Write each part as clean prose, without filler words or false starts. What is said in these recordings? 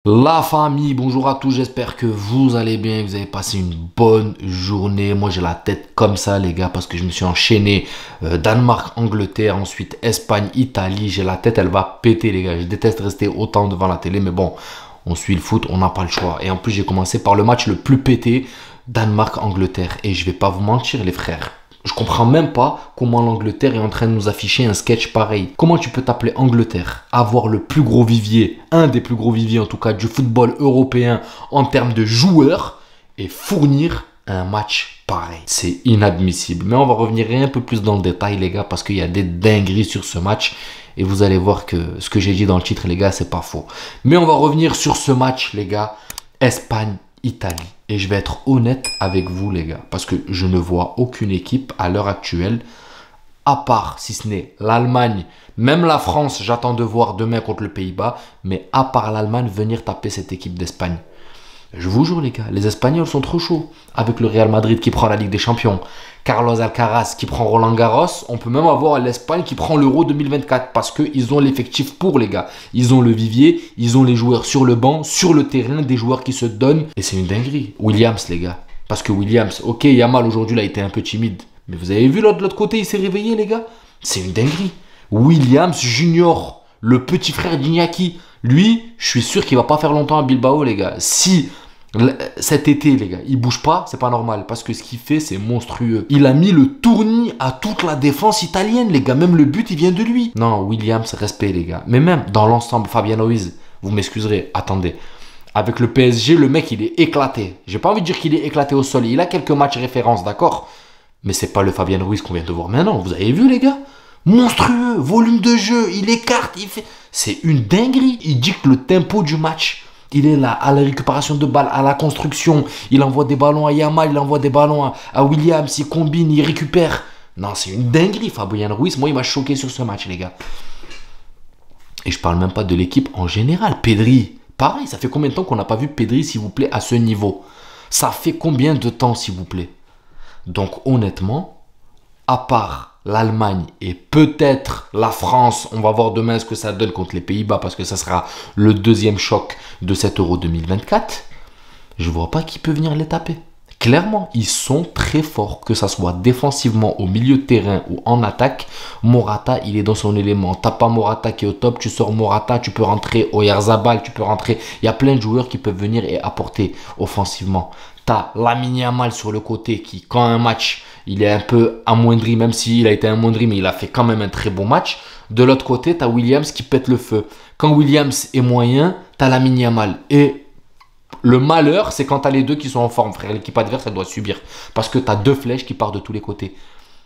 La famille, bonjour à tous, j'espère que vous allez bien, que vous avez passé une bonne journée. Moi j'ai la tête comme ça les gars parce que je me suis enchaîné Danemark, Angleterre, ensuite Espagne, Italie. J'ai la tête, elle va péter les gars, je déteste rester autant devant la télé mais bon, on suit le foot, on n'a pas le choix. Et en plus j'ai commencé par le match le plus pété, Danemark, Angleterre. Et je vais pas vous mentir les frères, je comprends même pas comment l'Angleterre est en train de nous afficher un sketch pareil. Comment tu peux t'appeler Angleterre, avoir le plus gros vivier, un des plus gros viviers en tout cas du football européen en termes de joueurs et fournir un match pareil? C'est inadmissible. Mais on va revenir un peu plus dans le détail les gars parce qu'il y a des dingueries sur ce match. Et vous allez voir que ce que j'ai dit dans le titre les gars c'est pas faux. Mais on va revenir sur ce match les gars, Espagne-Italie. Et je vais être honnête avec vous les gars, parce que je ne vois aucune équipe à l'heure actuelle, à part si ce n'est l'Allemagne, même la France, j'attends de voir demain contre le Pays-Bas, mais à part l'Allemagne, venir taper cette équipe d'Espagne. Je vous jure les gars, les Espagnols sont trop chauds. Avec le Real Madrid qui prend la Ligue des Champions, Carlos Alcaraz qui prend Roland Garros, on peut même avoir l'Espagne qui prend l'Euro 2024 parce qu'ils ont l'effectif pour les gars. Ils ont le vivier, ils ont les joueurs sur le banc, sur le terrain, des joueurs qui se donnent. Et c'est une dinguerie. Williams les gars. Parce que Williams, ok Yamal aujourd'hui il a été un peu timide. Mais vous avez vu de l'autre côté il s'est réveillé les gars. C'est une dinguerie. Williams Junior, le petit frère d'Iñaki. Lui, je suis sûr qu'il va pas faire longtemps à Bilbao les gars. Si cet été, les gars, il bouge pas, c'est pas normal. Parce que ce qu'il fait, c'est monstrueux. Il a mis le tournis à toute la défense italienne, les gars. Même le but, il vient de lui. Non, Williams, respect, les gars. Mais même dans l'ensemble, Fabian Ruiz, vous m'excuserez, attendez. Avec le PSG, le mec, il est éclaté. J'ai pas envie de dire qu'il est éclaté au sol. Il a quelques matchs références, d'accord? Mais c'est pas le Fabian Ruiz qu'on vient de voir maintenant. Vous avez vu, les gars? Monstrueux, volume de jeu, il écarte, il fait... C'est une dinguerie. Il dicte le tempo du match. Il est là à la récupération de balles, à la construction. Il envoie des ballons à Yamal, il envoie des ballons à Williams, il combine, il récupère. Non, c'est une dinguerie, Fabian Ruiz. Moi, il m'a choqué sur ce match, les gars. Et je parle même pas de l'équipe en général. Pedri, pareil, ça fait combien de temps qu'on n'a pas vu Pedri, s'il vous plaît, à ce niveau? Ça fait combien de temps, s'il vous plaît? Donc, honnêtement, à part l'Allemagne et peut-être la France, on va voir demain ce que ça donne contre les Pays-Bas parce que ça sera le deuxième choc de cet Euro 2024. Je vois pas qui peut venir les taper. Clairement, ils sont très forts, que ça soit défensivement, au milieu de terrain ou en attaque. Morata, il est dans son élément. T'as pas Morata qui est au top, tu sors Morata, tu peux rentrer Oyarzabal, tu peux rentrer. Il y a plein de joueurs qui peuvent venir et apporter offensivement. T'as Lamine Yamal sur le côté qui, quand un match, il est un peu amoindri, même s'il a été amoindri, mais il a fait quand même un très bon match. De l'autre côté, t'as Williams qui pète le feu. Quand Williams est moyen, t'as Lamine Yamal. Et le malheur, c'est quand t'as les deux qui sont en forme, frère. L'équipe adverse, elle doit subir. Parce que t'as deux flèches qui partent de tous les côtés.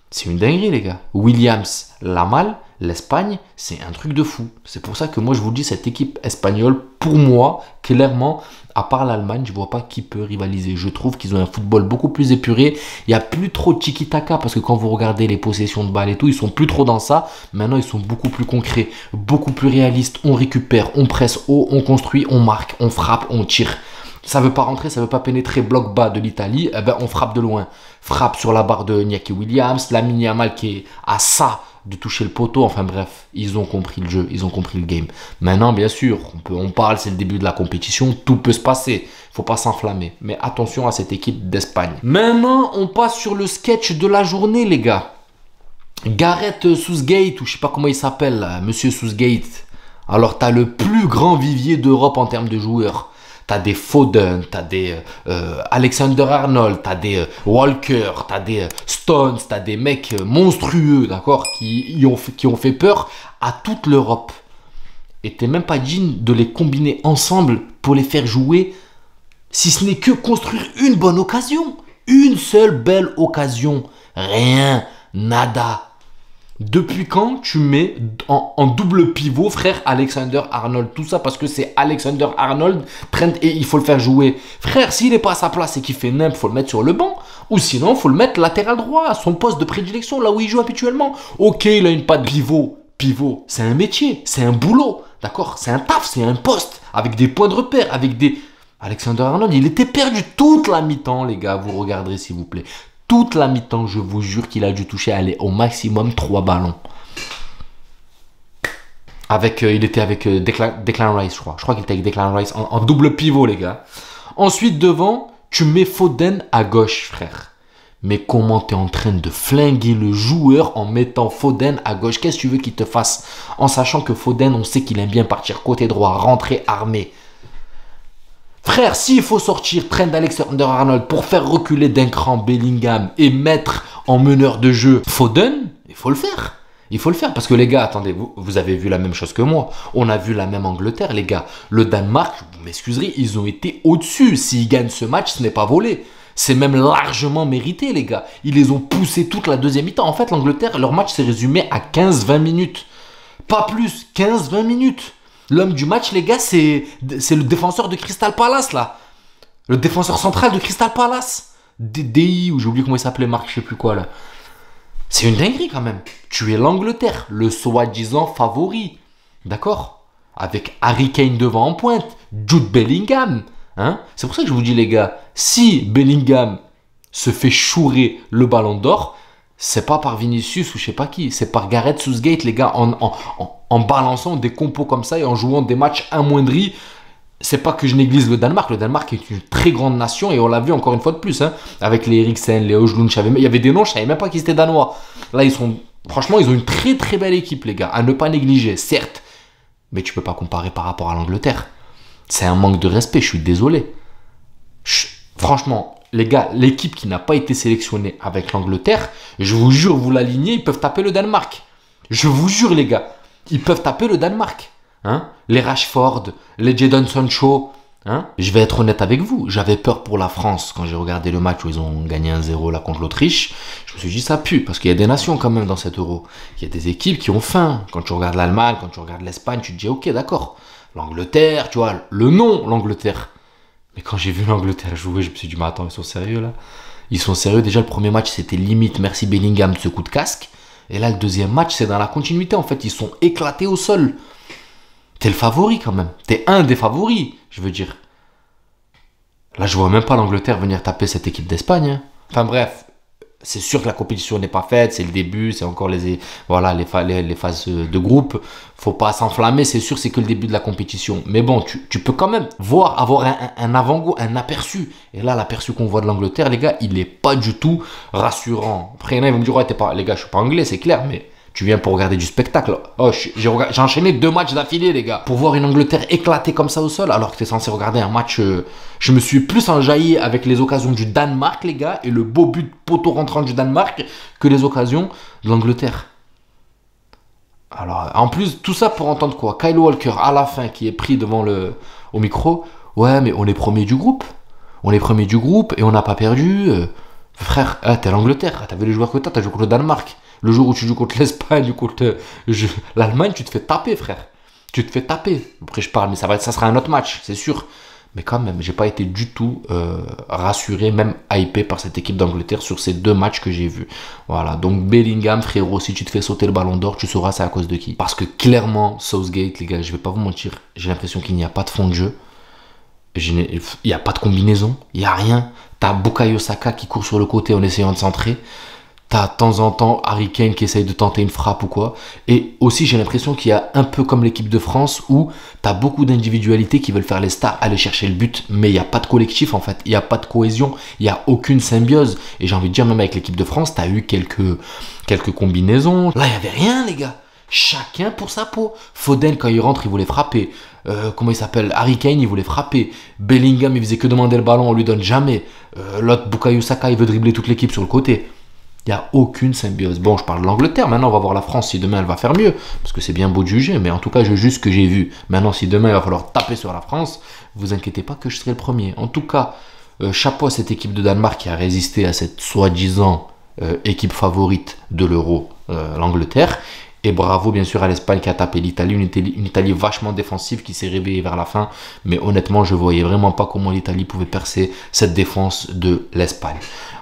C'est une dinguerie, les gars. Williams, Yamal, l'Espagne, c'est un truc de fou. C'est pour ça que moi, je vous dis, cette équipe espagnole, pour moi, clairement, à part l'Allemagne, je vois pas qui peut rivaliser. Je trouve qu'ils ont un football beaucoup plus épuré. Il n'y a plus trop de tiki-taka parce que quand vous regardez les possessions de balles et tout, ils sont plus trop dans ça. Maintenant, ils sont beaucoup plus concrets, beaucoup plus réalistes. On récupère, on presse haut, on construit, on marque, on frappe, on tire. Ça veut pas rentrer, ça veut pas pénétrer bloc bas de l'Italie, eh ben on frappe de loin. Frappe sur la barre de Iñaki Williams, Lamine Yamal qui est à ça de toucher le poteau. Enfin bref, ils ont compris le jeu, ils ont compris le game. Maintenant, bien sûr, on parle, c'est le début de la compétition, tout peut se passer. Faut pas s'enflammer. Mais attention à cette équipe d'Espagne. Maintenant, on passe sur le sketch de la journée, les gars. Gareth Southgate, ou je sais pas comment il s'appelle, là, Monsieur Southgate. Alors, tu as le plus grand vivier d'Europe en termes de joueurs. T'as des Foden, t'as des Alexander-Arnold, t'as des Walker, t'as des Stones, t'as des mecs monstrueux, d'accord, qui ont fait peur à toute l'Europe. Et t'es même pas digne de les combiner ensemble pour les faire jouer, si ce n'est que construire une bonne occasion. Une seule belle occasion. Rien, nada. Depuis quand tu mets en double pivot, frère, Alexander-Arnold? Tout ça parce que c'est Alexander-Arnold, Trent, et il faut le faire jouer. Frère, s'il n'est pas à sa place et qu'il fait n'importe, il faut le mettre sur le banc. Ou sinon, il faut le mettre latéral droit, à son poste de prédilection, là où il joue habituellement. Ok, il a une patte pivot. Pivot, c'est un métier, c'est un boulot. D'accord? C'est un taf, c'est un poste. Avec des points de repère, avec des... Alexander-Arnold, il était perdu toute la mi-temps, les gars. Vous regarderez, s'il vous plaît. Toute la mi-temps, je vous jure qu'il a dû toucher, aller au maximum 3 ballons. Il était avec Declan Rice, je crois. Je crois qu'il était avec Declan Rice en double pivot, les gars. Ensuite, devant, tu mets Foden à gauche, frère. Mais comment tu es en train de flinguer le joueur en mettant Foden à gauche? Qu'est-ce que tu veux qu'il te fasse? En sachant que Foden, on sait qu'il aime bien partir côté droit, rentrer armé. Frère, s'il faut sortir Trent Alexander-Arnold pour faire reculer d'un cran Bellingham et mettre en meneur de jeu Foden, il faut le faire. Il faut le faire parce que les gars, attendez, vous avez vu la même chose que moi. On a vu la même Angleterre, les gars. Le Danemark, vous m'excuserez, ils ont été au-dessus. S'ils gagnent ce match, ce n'est pas volé. C'est même largement mérité, les gars. Ils les ont poussés toute la deuxième mi-temps. En fait, l'Angleterre, leur match s'est résumé à 15-20 minutes. Pas plus, 15-20 minutes. L'homme du match, les gars, c'est le défenseur de Crystal Palace, là. Le défenseur central de Crystal Palace. DI, ou j'ai oublié comment il s'appelait, Marc, je sais plus quoi, là. C'est une dinguerie, quand même. Tu es l'Angleterre, le soi-disant favori. D'accord? Avec Harry Kane devant en pointe, Jude Bellingham. Hein? C'est pour ça que je vous dis, les gars, si Bellingham se fait chourer le ballon d'or, c'est pas par Vinicius ou je sais pas qui, c'est par Gareth Southgate, les gars, en balançant des compos comme ça et en jouant des matchs amoindris. C'est pas que je néglige le Danemark. Le Danemark est une très grande nation et on l'a vu encore une fois de plus. Hein, avec les Eriksen, les Højlund, il y avait des noms, je savais même pas qu'ils étaient danois. Là, franchement, ils ont une très très belle équipe, les gars, à ne pas négliger, certes. Mais tu peux pas comparer par rapport à l'Angleterre. C'est un manque de respect, je suis désolé. Franchement, les gars, l'équipe qui n'a pas été sélectionnée avec l'Angleterre, je vous jure, vous l'alignez, ils peuvent taper le Danemark. Je vous jure, les gars, ils peuvent taper le Danemark. Hein? Les Rashford, les Jadon Sancho. Hein? Je vais être honnête avec vous, j'avais peur pour la France quand j'ai regardé le match où ils ont gagné 1-0 là contre l'Autriche. Je me suis dit ça pue, parce qu'il y a des nations quand même dans cet euro. Il y a des équipes qui ont faim. Quand tu regardes l'Allemagne, quand tu regardes l'Espagne, tu te dis ok d'accord. L'Angleterre, tu vois, le nom, l'Angleterre. Mais quand j'ai vu l'Angleterre jouer, je me suis dit mais attends, ils sont sérieux là? Ils sont sérieux, déjà le premier match c'était limite merci Bellingham de ce coup de casque. Et là le deuxième match c'est dans la continuité en fait, ils sont éclatés au sol. T'es le favori quand même. T'es un des favoris, je veux dire. Là, je vois même pas l'Angleterre venir taper cette équipe d'Espagne. Hein. Enfin bref, c'est sûr que la compétition n'est pas faite, c'est le début, c'est encore les phases de groupe. Faut pas s'enflammer, c'est sûr, c'est que le début de la compétition. Mais bon, tu peux quand même avoir un avant-goût, un aperçu. Et là, l'aperçu qu'on voit de l'Angleterre, les gars, il est pas du tout rassurant. Après, il y en a, ils vont me dire, ouais, les gars, je suis pas anglais, c'est clair, mais... Tu viens pour regarder du spectacle. Oh, j'ai enchaîné 2 matchs d'affilée, les gars. Pour voir une Angleterre éclatée comme ça au sol, alors que tu es censé regarder un match... je me suis plus enjaillé avec les occasions du Danemark, les gars, et le beau but poteau rentrant du Danemark, que les occasions de l'Angleterre. Alors, en plus, tout ça pour entendre quoi? Kyle Walker, à la fin, qui est pris devant au micro. Ouais, mais on est premier du groupe. On est premier du groupe et on n'a pas perdu. Frère, t'es l'Angleterre. T'as vu les joueurs que t'as joué contre le Danemark. Le jour où tu joues contre l'Espagne ou contre l'Allemagne, tu te fais taper, frère. Tu te fais taper. Après, je parle, mais ça sera un autre match, c'est sûr. Mais quand même, j'ai pas été du tout rassuré, même hypé par cette équipe d'Angleterre sur ces 2 matchs que j'ai vus. Voilà, donc Bellingham, frérot, si tu te fais sauter le ballon d'or, tu sauras c'est à cause de qui. Parce que clairement, Southgate, les gars, je vais pas vous mentir, j'ai l'impression qu'il n'y a pas de fond de jeu. Il n'y a pas de combinaison, il n'y a rien. T'as Bukayo Saka qui court sur le côté en essayant de centrer. T'as de temps en temps Harry Kane qui essaye de tenter une frappe ou quoi. Et aussi, j'ai l'impression qu'il y a un peu comme l'équipe de France où t'as beaucoup d'individualités qui veulent faire les stars, aller chercher le but, mais il n'y a pas de collectif en fait. Il n'y a pas de cohésion, il n'y a aucune symbiose. Et j'ai envie de dire, même avec l'équipe de France, t'as eu quelques combinaisons. Là, il n'y avait rien, les gars. Chacun pour sa peau. Foden, quand il rentre, il voulait frapper. Comment il s'appelle? Harry Kane, il voulait frapper. Bellingham, il faisait que demander le ballon, on lui donne jamais. L'autre, Bukayo Saka, il veut dribbler toute l'équipe sur le côté. Il n'y a aucune symbiose. Bon, je parle de l'Angleterre. Maintenant, on va voir la France si demain elle va faire mieux. Parce que c'est bien beau de juger. Mais en tout cas, je juge ce que j'ai vu. Maintenant, si demain il va falloir taper sur la France, vous inquiétez pas que je serai le premier. En tout cas, chapeau à cette équipe de Danemark qui a résisté à cette soi-disant équipe favorite de l'Euro, l'Angleterre. Et bravo bien sûr à l'Espagne qui a tapé l'Italie, une Italie vachement défensive qui s'est réveillée vers la fin. Mais honnêtement, je voyais vraiment pas comment l'Italie pouvait percer cette défense de l'Espagne.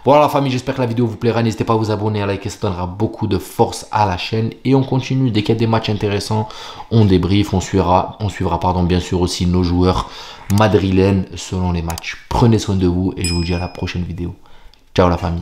Voilà la famille, j'espère que la vidéo vous plaira. N'hésitez pas à vous abonner, à liker, ça donnera beaucoup de force à la chaîne. Et on continue, dès qu'il y a des matchs intéressants, on débriefe, on suivra bien sûr aussi nos joueurs madrilènes selon les matchs. Prenez soin de vous et je vous dis à la prochaine vidéo. Ciao la famille.